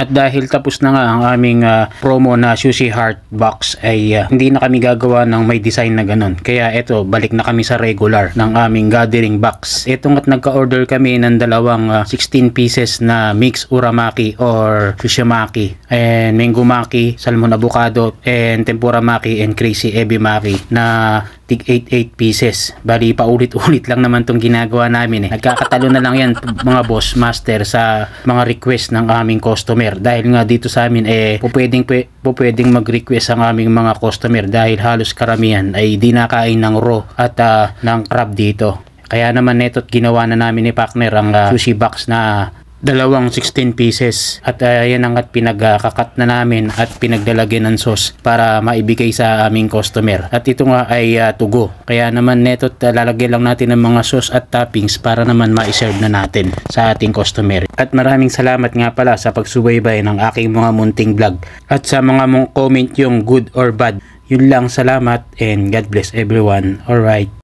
At dahil tapos na nga ang aming promo na Sushi Heart box ay hindi na kami gagawa ng may design na ganun. Kaya eto, balik na kami sa regular ng aming gathering box. Ito nga't nagka-order kami ng dalawang 16 pieces na mix uramaki or sushimaki and mango maki, salmon avocado and tempura maki and crazy ebi maki na tig 88 pieces. Bali paulit-ulit lang naman tong ginagawa namin Nagkakatalo na lang yan mga boss master sa mga request ng aming customer. Dahil nga dito sa amin pwedeng mag-request ang aming mga customer dahil halos karamihan ay di nakain ng raw at ng crab dito. Kaya naman neto't ginawa na namin ni partner ang sushi box na dalawang 16 pieces at yan ang pinagkakat na namin at pinagdalagyan ng sauce para maibigay sa aming customer. At ito nga ay to go. Kaya naman neto lalagyan lang natin ng mga sauce at toppings para naman ma-serve na natin sa ating customer. At maraming salamat nga pala sa pagsubaybay ng aking mga munting vlog at sa mga mong comment yung good or bad. Yun lang, salamat and God bless everyone. Alright.